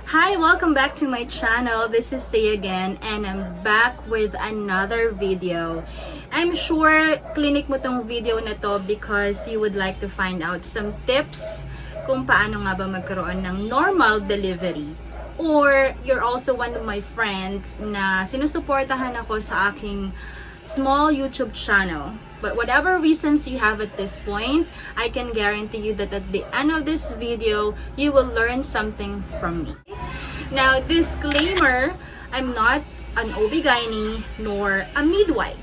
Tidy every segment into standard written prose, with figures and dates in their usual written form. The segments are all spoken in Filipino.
Hi! Welcome back to my channel. This is Say again and I'm back with another video. I'm sure clinic mo tong video na to because you would like to find out some tips kung paano nga ba magkaroon ng normal delivery. Or you're also one of my friends na sinusuportahan ako sa aking small YouTube channel. But whatever reasons you have at this point, I can guarantee you that at the end of this video, you will learn something from me. Now, disclaimer, I'm not an OB-GYN nor a midwife.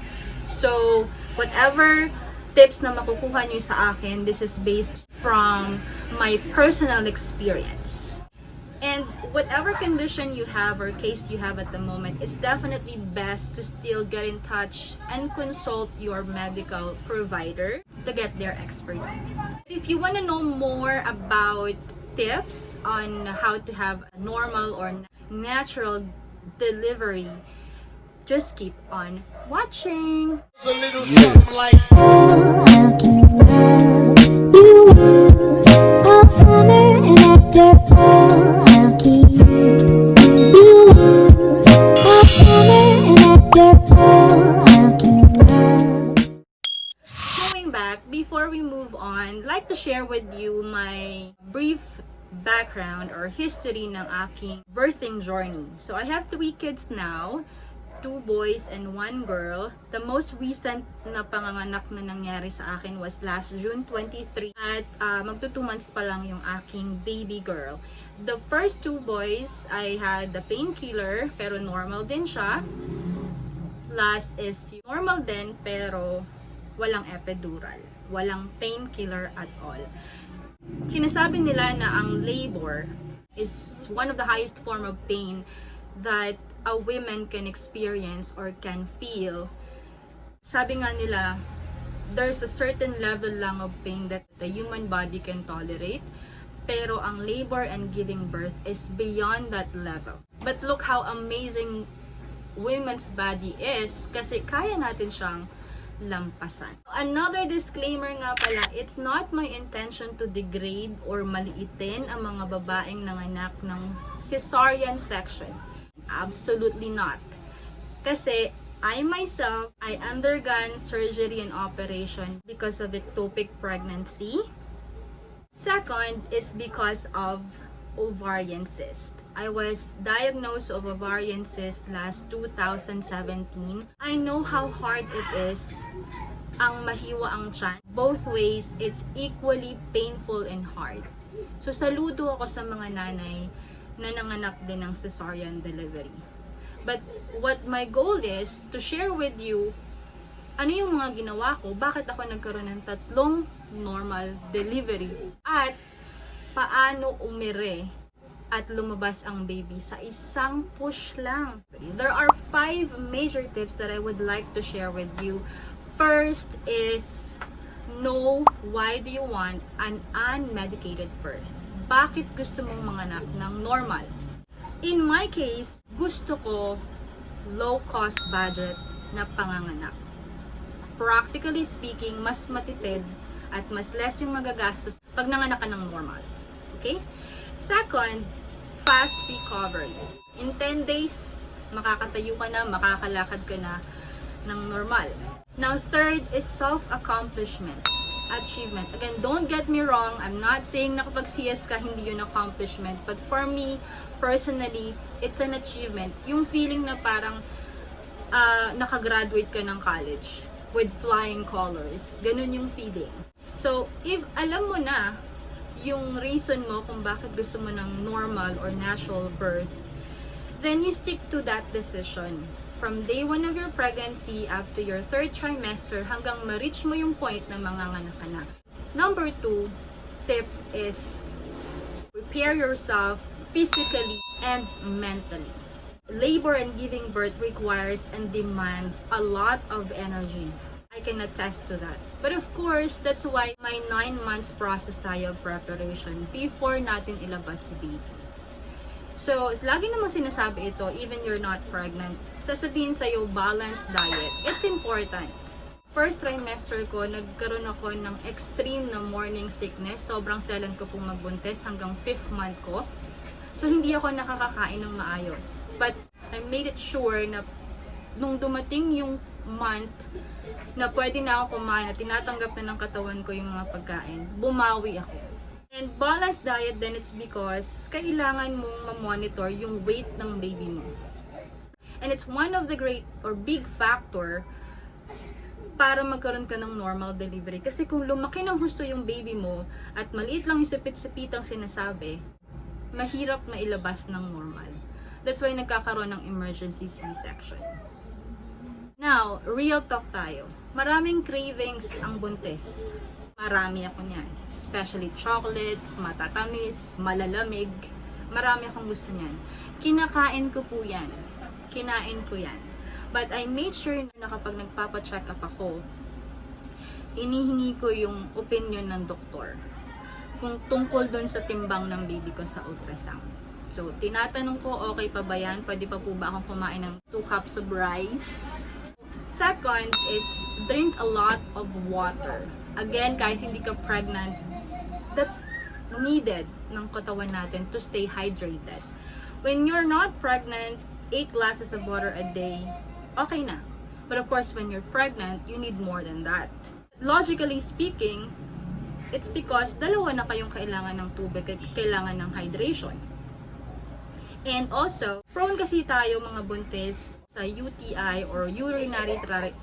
So, whatever tips na makukuha nyo sa akin, this is based from my personal experience. And whatever condition you have or case you have at the moment, it's definitely best to still get in touch and consult your medical provider to get their expertise. If you want to know more about tips on how to have a normal or natural delivery, just keep on watching. A little something like Going back, before we move on, I'd like to share with you my brief background or history ng aking birthing journey. So I have 3 kids now, 2 boys and 1 girl. The most recent na panganganak na nangyari sa akin was last June 23 at magto 2 months pa lang yung aking baby girl. The first 2 boys, I had the painkiller pero normal din siya. Last is normal din pero walang epidural. Walang painkiller at all. Sinasabi nila na ang labor is one of the highest form of pain that a woman can experience or can feel. Sabi nga nila, there's a certain level lang of pain that the human body can tolerate. Pero ang labor and giving birth is beyond that level. But look how amazing women's body is kasi kaya natin siyang lampasan. Another disclaimer nga pala, it's not my intention to degrade or maliitin ang mga babaeng nanganak ng cesarean section. Absolutely not. Kasi I myself, I undergone surgery and operation because of ectopic pregnancy. Second is because of ovarian cyst. I was diagnosed of ovarian cyst last 2017. I know how hard it is ang mahiwa ang tiyan. Both ways, it's equally painful and hard. So saludo ako sa mga nanay na nanganak din ng cesarean delivery. But what my goal is to share with you ano yung mga ginawa ko, bakit ako nagkaroon ng 3 normal delivery at paano umire at lumabas ang baby sa isang push lang. There are 5 major tips that I would like to share with you. First is know why do you want an unmedicated birth. Bakit gusto mong manganak ng normal? In my case, gusto ko low cost budget na panganganak. Practically speaking, mas matipid at mas less yung magagastos pag nanganak ka ng normal. Okay? Second, fast recovery. In 10 days, makakatayo ka na, makakalakad ka na ng normal. Now, third is self-accomplishment. Achievement. Again, don't get me wrong, I'm not saying na kapag CS ka, hindi yun accomplishment. But for me, personally, it's an achievement. Yung feeling na parang nakagraduate ka ng college with flying colors. Ganun yung feeling. So, if alam mo na yung reason mo kung bakit gusto mo ng normal or natural birth, then you stick to that decision. From day 1 of your pregnancy up to your 3rd trimester hanggang ma-reach mo yung point na manganganak ka na. Number 2 tip is prepare yourself physically and mentally. Labor and giving birth requires and demand a lot of energy. I can attest to that. But of course, that's why my 9 months process tayo of preparation before natin ilabas si baby. So, lagi namang sinasabi ito, even you're not pregnant, sasabihin sa'yo, balanced diet. It's important. First trimester ko, nagkaroon ako ng extreme na morning sickness. Sobrang selan ko pong magbuntis hanggang 5th month ko. So, hindi ako nakakakain ng maayos. But, I made it sure na nung dumating yung month na pwede na ako kumain at tinatanggap na ng katawan ko yung mga pagkain, bumawi ako. And balanced diet then it's because kailangan mong ma-monitor yung weight ng baby mo. And it's one of the great or big factor para magkaroon ka ng normal delivery. Kasi kung lumaki ng husto yung baby mo at maliit lang yung sipit-sipitang sinasabi, mahirap mailabas ng normal. That's why nagkakaroon ng emergency C-section. Now, real talk tayo. Maraming cravings ang buntis. Marami ako niyan. Especially chocolates, matatamis, malalamig. Marami akong gusto niyan. Kinakain ko po yan. Kinain ko yan. But I made sure na kapag nagpapa-check up ako, inihingi ko yung opinion ng doktor kung tungkol dun sa timbang ng baby ko sa ultrasound. So, tinatanong ko, okay pa ba yan? Pwede pa po ba akong kumain ng 2 cups of rice? Second is, drink a lot of water. Again, kahit hindi ka pregnant, that's needed ng katawan natin to stay hydrated. When you're not pregnant, 8 glasses of water a day, okay na. But of course, when you're pregnant, you need more than that. Logically speaking, it's because dalawa na kayong kailangan ng tubig, kailangan ng hydration. And also, prone kasi tayo mga buntis sa UTI or urinary tract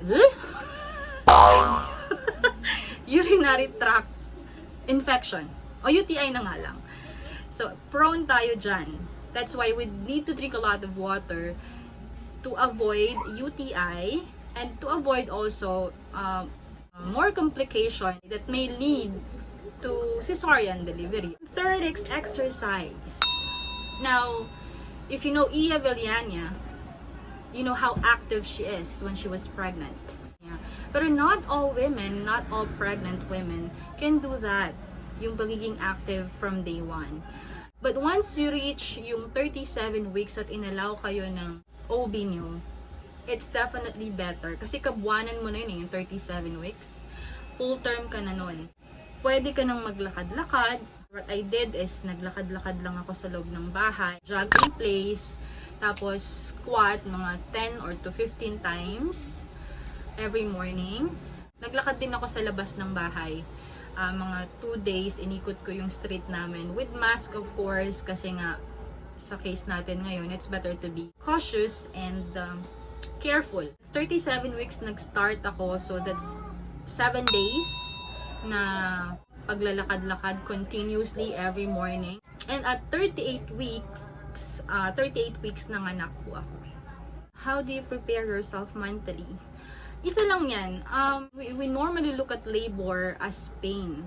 infection. O UTI na nga lang. So, prone tayo dyan. That's why we need to drink a lot of water to avoid UTI and to avoid also more complication that may lead to cesarean delivery. Third is exercise. Now, if you know Iya Villania, you know how active she is when she was pregnant. Yeah. But not all women, not all pregnant women can do that. Yung pagiging active from day one. But once you reach yung 37 weeks at inalaw kayo ng OB nyo, it's definitely better. Kasi kabuanan mo na yun yung 37 weeks. Full term ka na nun. Pwede ka nang maglakad-lakad. What I did is, naglakad-lakad lang ako sa loob ng bahay. Jog in place. Tapos, squat mga 10 or to 15 times every morning. Naglakad din ako sa labas ng bahay. Mga 2 days, inikot ko yung street namin. With mask, of course, kasi nga, sa case natin ngayon, it's better to be cautious and careful. 37 weeks nag-start ako, so that's 7 days na paglalakad-lakad continuously every morning. And at 38 weeks nanganak po ako. How do you prepare yourself mentally? Isa lang yan. We normally look at labor as pain.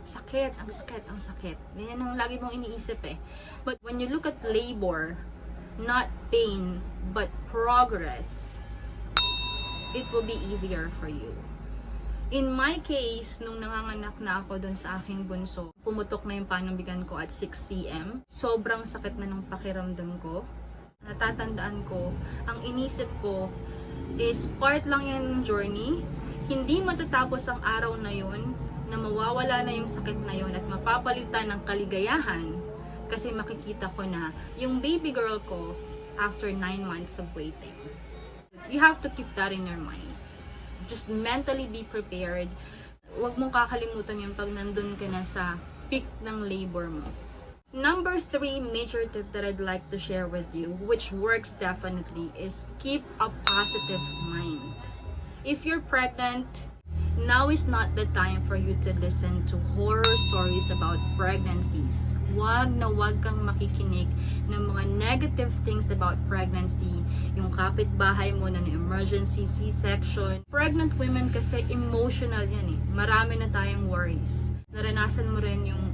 Sakit, ang sakit, ang sakit. Yan ang lagi mong iniisip eh. But when you look at labor, not pain, but progress, it will be easier for you. In my case, nung nanganganak na ako dun sa aking bunso, pumutok na yung panumbigan ko at 6 cm. Sobrang sakit na ng pakiramdam ko. Natatandaan ko, ang inisip ko is part lang yan ng journey. Hindi matatapos ang araw na yun na mawawala na yung sakit na yun at mapapalitan ng kaligayahan kasi makikita ko na yung baby girl ko after 9 months of waiting. You have to keep that in your mind. Just mentally be prepared. Huwag mong kakalimutan yung pag nandun ka na sa peak ng labor mo. Number 3 major tip that I'd like to share with you, which works definitely, is keep a positive mind. If you're pregnant, now is not the time for you to listen to horror stories about pregnancies. Wag na wag kang makikinig ng mga negative things about pregnancy. Yung kapitbahay mo na emergency C-section. Pregnant women kasi emotional yan eh. Marami na tayong worries. Naranasan mo rin yung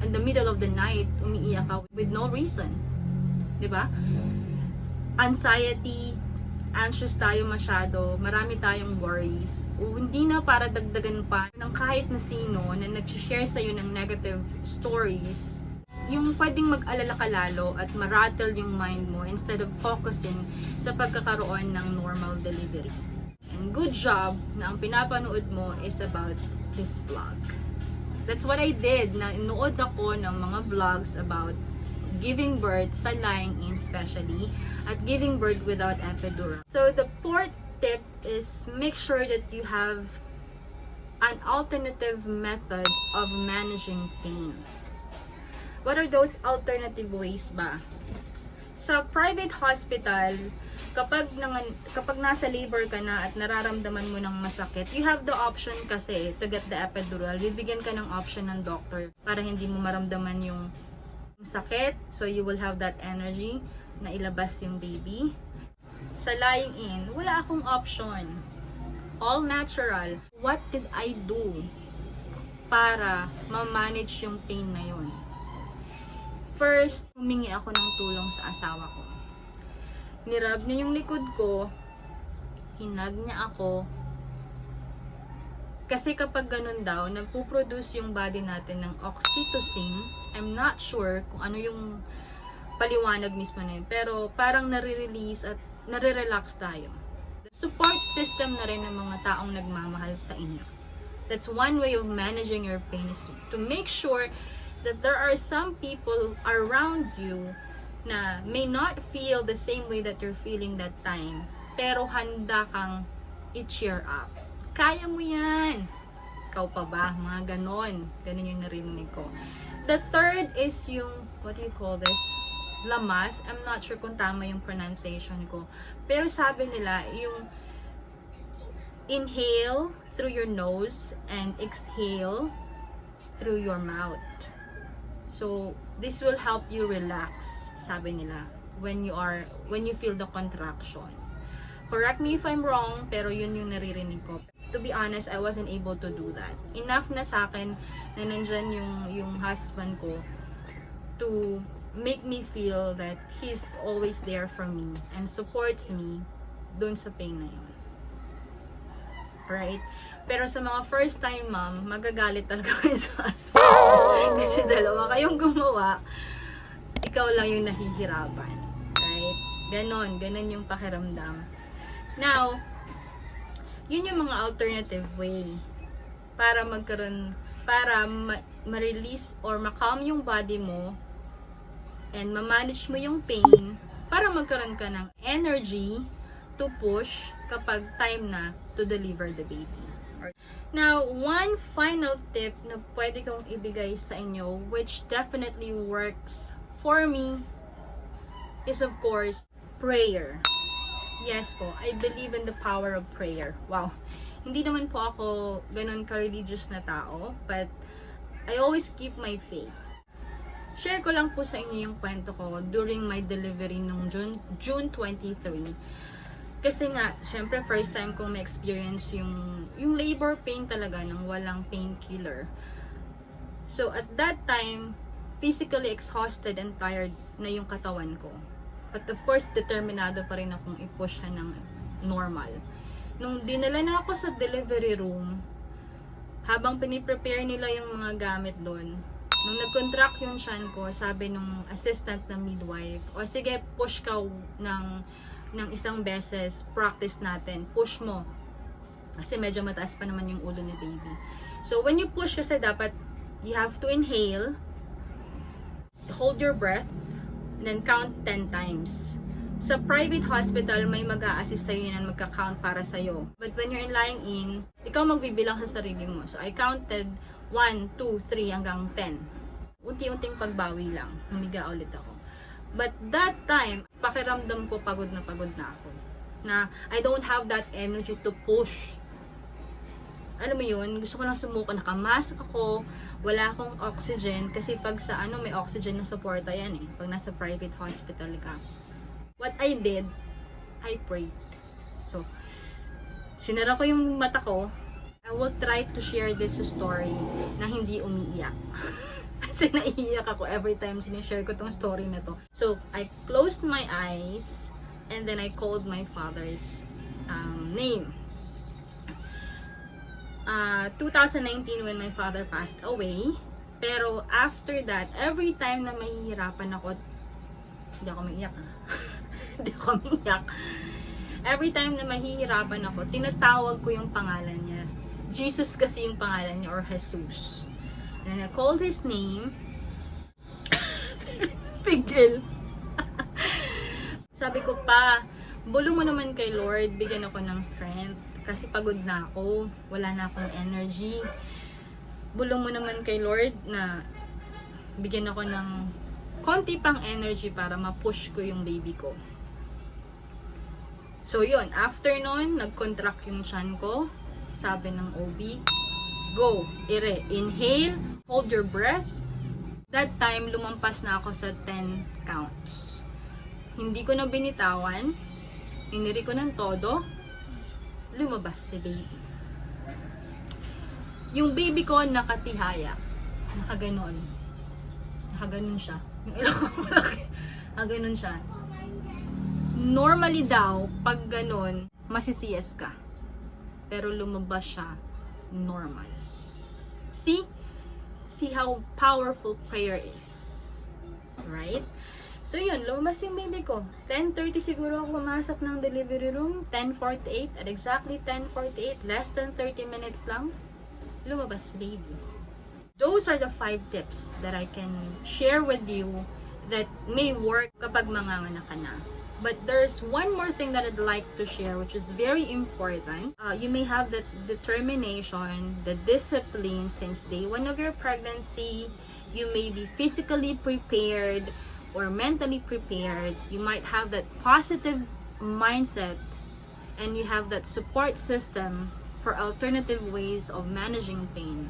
in the middle of the night, umiiyak ka with no reason. Diba? Anxiety, anxious tayo masyado, marami tayong worries. O hindi na para dagdagan pa ng kahit na sino na nag-share sa'yo ng negative stories, yung pwedeng mag-alala ka lalo at ma-rattle yung mind mo instead of focusing sa pagkakaroon ng normal delivery. And good job na ang pinapanood mo is about this vlog. That's what I did, na inood ako ng mga vlogs about giving birth sa lying-in especially, at giving birth without epidural. So the fourth tip is make sure that you have an alternative method of managing pain. What are those alternative ways ba? Sa private hospital, kapag nasa labor ka na at nararamdaman mo ng masakit, you have the option kasi to get the epidural. Bibigyan ka ng option ng doctor para hindi mo maramdaman yung sakit. So you will have that energy na ilabas yung baby. Sa lying in, wala akong option. All natural. What did I do para ma-manage yung pain na yun? First, humingi ako ng tulong sa asawa ko. Nirab niya yung likod ko, hinag niya ako. Kasi kapag ganun daw, nagpo-produce yung body natin ng oxytocin. I'm not sure kung ano yung paliwanag mismo na yun. Pero parang nare-release at nare-relax tayo. Support system na rin ng mga taong nagmamahal sa inyo. That's one way of managing your pain, is to make sure that there are some people around you na may not feel the same way that you're feeling that time, pero handa kang i-cheer up. Kaya mo yan! Ikaw pa ba? Mga ganon. Ganon yung narinig ko. The third is yung, what do you call this? Lamas. I'm not sure kung tama yung pronunciation ko. Pero sabi nila, yung inhale through your nose and exhale through your mouth. So, this will help you relax, sabi nila, when you feel the contraction. Correct me if I'm wrong, pero yun yung naririnig ko. To be honest, I wasn't able to do that. Enough na sa akin na nandyan yung husband ko to make me feel that he's always there for me and supports me dun sa pain na yun. Right? Pero sa mga first time mom, magagalit talaga kayo sa husband. Kasi dalawa kayong gumawa, ikaw lang yung nahihirapan. Right? Ganon yung pakiramdam. Now, yun yung mga alternative way para ma-release or ma-calm yung body mo and ma-manage mo yung pain para magkaroon ka ng energy to push kapag time na to deliver the baby. Now, one final tip na pwede kong ibigay sa inyo, which definitely works for me, is of course, prayer. Yes po, I believe in the power of prayer. Wow. Hindi naman po ako ganun ka-religious na tao, but I always keep my faith. Share ko lang po sa inyo yung kwento ko during my delivery nung June 23. Kasi nga, syempre first time kong ma-experience yung labor pain talaga ng walang painkiller. So at that time, physically exhausted and tired na yung katawan ko. But of course, determinado pa rin akong i-push siya ng normal. Nung dinala na ako sa delivery room, habang piniprepare nila yung mga gamit doon, nung nag-contract yung tiyan ko, sabi nung assistant na midwife, o sige, push ka ng isang beses, practice natin, push mo. Kasi medyo mataas pa naman yung ulo ni baby. So when you push kasi dapat, you have to inhale, hold your breath, then count 10 times. Sa private hospital, may mag-a-assist sa'yo yan, magka-count para sa'yo. But when you're lying in, ikaw magbibilang sa sarili mo. So I counted 1, 2, 3 hanggang 10. Unti-unting pagbawi lang. Humiga ulit ako. But that time, pakiramdam ko pagod na ako. Na I don't have that energy to push. Alam mo yun, gusto ko lang sumuko. Nakamask ako, wala akong oxygen. Kasi pag sa may oxygen na suporta yan eh. Pag nasa private hospital ka. What I did, I prayed. So, sinara ko yung mata ko. I will try to share this story na hindi umiiyak. Kasi naiiyak ako every time sinishare ko tong story na to. So, I closed my eyes and then I called my father's name. 2019 when my father passed away. Pero after that, every time na mahihirapan ako, hindi ako maiiyak. Hindi ako umiyak. Every time na mahihirapan ako, tinatawag ko yung pangalan niya. Jesus kasi yung pangalan niya, or Jesus. And I called his name. Pigil. Sabi ko pa, bulong mo naman kay Lord, bigyan ako ng strength. Kasi pagod na ako, wala na akong energy. Bulong mo naman kay Lord na bigyan ako ng konti pang energy para ma-push ko yung baby ko. So yun, after nun, nag-contract yung tiyan ko. Sabi ng OB, go, ire, inhale, hold your breath. That time, lumampas na ako sa 10 counts. Hindi ko na binitawan, iniri ko ng todo, lumabas si baby. Yung baby ko nakatihaya, nakaganon. Nakaganon siya. Yung ilong ko malaki. Nakaganon siya. Normally daw, pag ganon, masisiyas ka. Pero lumabas siya normal. See? See how powerful prayer is. Right? So yun, lumabas yung baby ko. 10:30 siguro ako pumasok ng delivery room. 10:48, at exactly 10:48, less than 30 minutes lang, lumabas si baby. Those are the 5 tips that I can share with you that may work kapag manganganak ka na. But there's one more thing that I'd like to share, which is very important. You may have the determination, the discipline since day 1 of your pregnancy. You may be physically prepared or mentally prepared. You might have that positive mindset, and you have that support system for alternative ways of managing pain.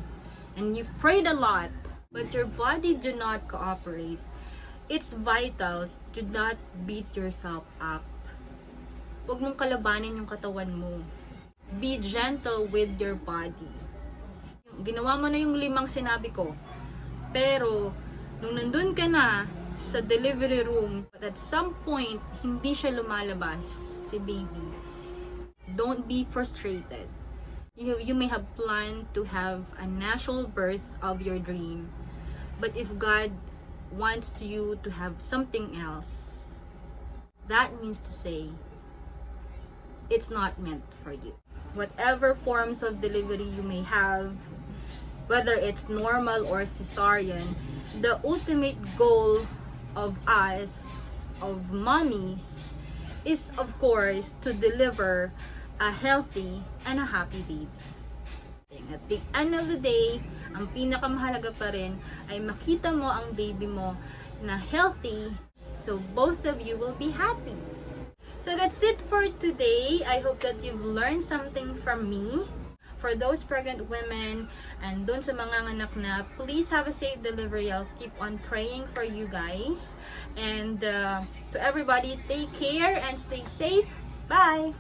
And you prayed a lot, but your body did not cooperate. It's vital to not beat yourself up. Huwag mong kalabanin yung katawan mo. Be gentle with your body. Ginawa mo na yung 5 sinabi ko. Pero, nung nandun ka na sa delivery room, but at some point, hindi siya lumalabas, si baby, don't be frustrated. You may have planned to have a natural birth of your dream. But if God wants you to have something else, that means to say, it's not meant for you. Whatever forms of delivery you may have, whether it's normal or cesarean, the ultimate goal of us, of mommies, is of course to deliver a healthy and a happy baby. At the end of the day, ang pinakamahalaga pa rin ay makita mo ang baby mo na healthy, so both of you will be happy. So that's it for today. I hope that you've learned something from me. For those pregnant women and dun sa mga anak na, please have a safe delivery. I'll keep on praying for you guys. And to everybody, take care and stay safe. Bye!